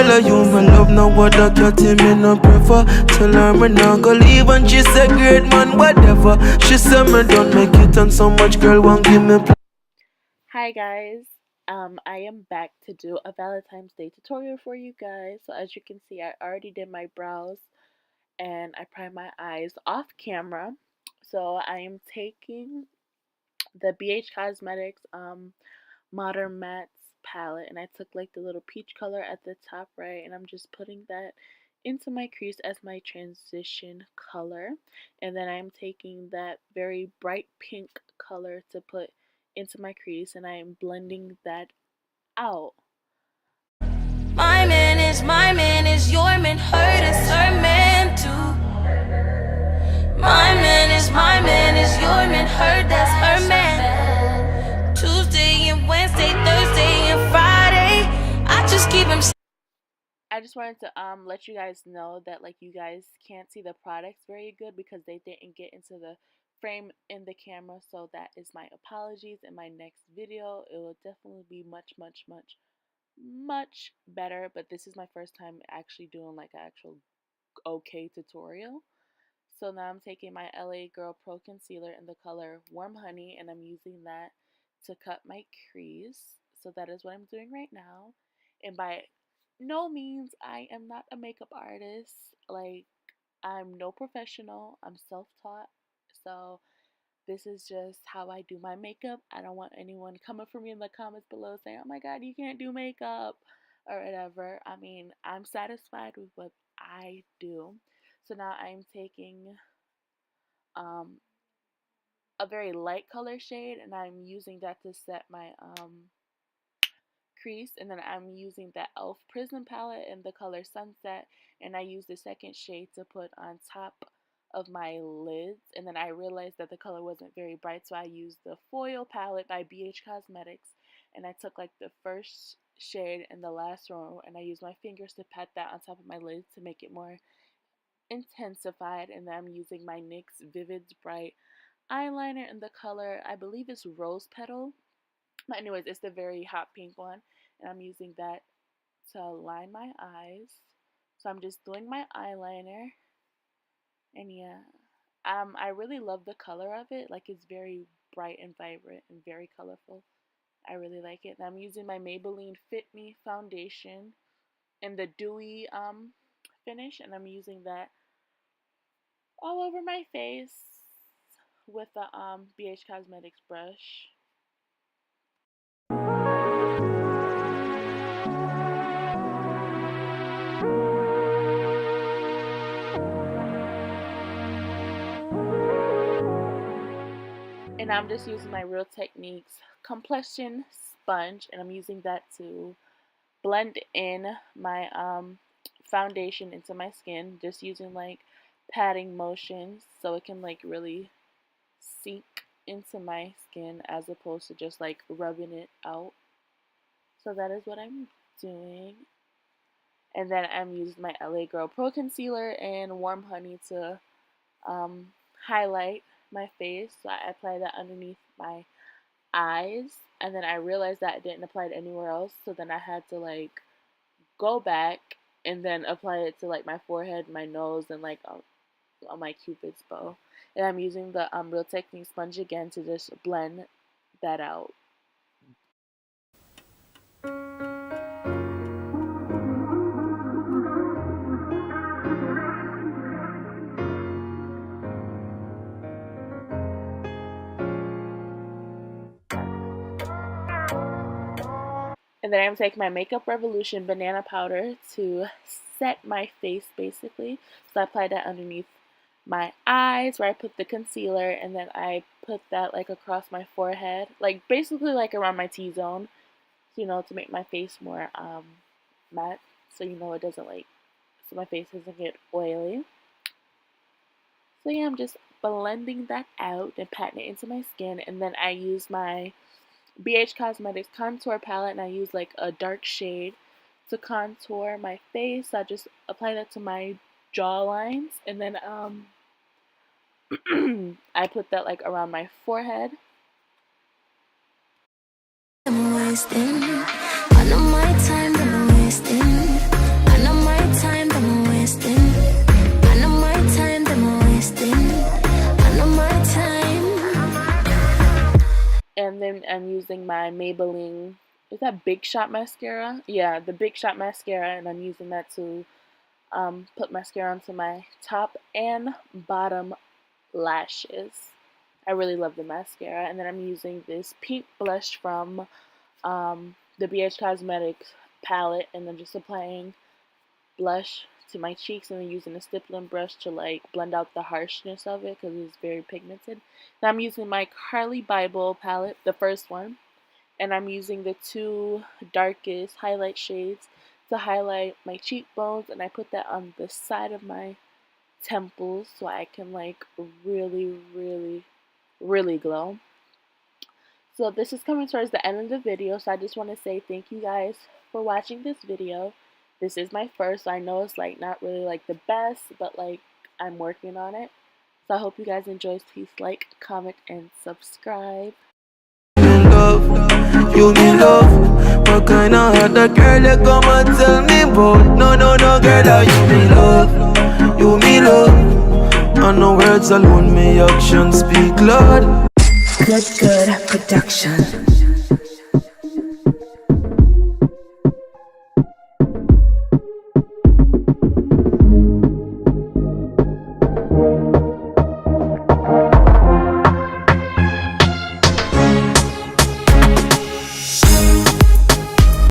Tell her you my love, now what that cat me no prefer. Tell her me not go leave and she say great man, whatever. She say me don't make it and so much girl won't give me. Hi guys, I am back to do a Valentine's Day tutorial for you guys. So as you can see, I already did my brows and I primed my eyes off camera. So I am taking the BH Cosmetics Modern Mattes palette, and I took like the little peach color at the top right, and I'm just putting that into my crease as my transition color. And then I'm taking that very bright pink color to put into my crease, and I am blending that out. My man is your man, her is her man too. My man is your man, her that's her man. Tuesday and Wednesday, Thursday and Friday, I just keep him. I just wanted to let you guys know that like you guys can't see the products very good because they didn't get into the frame in the camera, so that is my apologies. In my next video it will definitely be much better, but this is my first time actually doing like an actual okay tutorial. So now I'm taking my LA Girl Pro Concealer in the color Warm Honey, and I'm using that to cut my crease. So that is what I'm doing right now. And by no means, I am not a makeup artist. Like, I'm no professional. I'm self-taught. So this is just how I do my makeup. I don't want anyone coming for me in the comments below saying, oh my god, you can't do makeup or whatever. I mean, I'm satisfied with what I do. So now I'm taking um, a very light color shade, and I'm using that to set my crease. And then I'm using that e.l.f. Prism palette in the color Sunset, and I use the second shade to put on top of my lids. And then I realized that the color wasn't very bright, so I used the Foil palette by BH Cosmetics, and I took like the first shade and the last row, and I used my fingers to pat that on top of my lids to make it more intensified. And then I'm using my NYX Vivids Bright eyeliner in the color, I believe it's Rose Petal, but anyways, it's the very hot pink one, and I'm using that to line my eyes. So I'm just doing my eyeliner, and yeah, I really love the color of it. Like, it's very bright and vibrant and very colorful. I really like it. And I'm using my Maybelline Fit Me foundation in the dewy finish, and I'm using that all over my face with the BH Cosmetics brush. And I'm just using my Real Techniques complexion sponge, and I'm using that to blend in my foundation into my skin, just using like patting motions so it can like really sink into my skin as opposed to just like rubbing it out. So that is what I'm doing. And then I'm using my LA Girl Pro Concealer and Warm Honey to highlight my face. So I apply that underneath my eyes, and then I realized that I didn't apply it anywhere else, so then I had to like go back and then apply it to like my forehead, my nose, and like on my cupid's bow. And I'm using the Real Techniques sponge again to just blend that out. And then I'm taking my Makeup Revolution banana powder to set my face basically. So I apply that underneath my eyes where I put the concealer, and then I put that like across my forehead, like basically like around my T-zone, you know, to make my face more matte, so you know it doesn't like, so my face doesn't get oily. So yeah, I'm just blending that out and patting it into my skin, and then I use my BH Cosmetics contour palette, and I use like a dark shade to contour my face. So I just apply that to my jaw lines, and then I put that like around my forehead. I'm wasting, I know my time I'm wasting. using my Maybelline, is that Big Shot mascara? Yeah, the Big Shot mascara, and I'm using that to put mascara onto my top and bottom lashes. I really love the mascara. And then I'm using this pink blush from the BH Cosmetics palette, and then just applying blush to my cheeks, and then using a stippling brush to like blend out the harshness of it because it's very pigmented. Now I'm using my Carly Bible palette, the first one, and I'm using the two darkest highlight shades to highlight my cheekbones, and I put that on the side of my temples so I can like really glow. So this is coming towards the end of the video, so I just want to say thank you guys for watching this video. This is my first, so I know it's like not really like the best, but like I'm working on it. So I hope you guys enjoy. Please like, comment, and subscribe. You me love, what kind of other girl you come and tell me about? No, girl, you me love, you me love. And no words alone, my actions speak loud. Good production.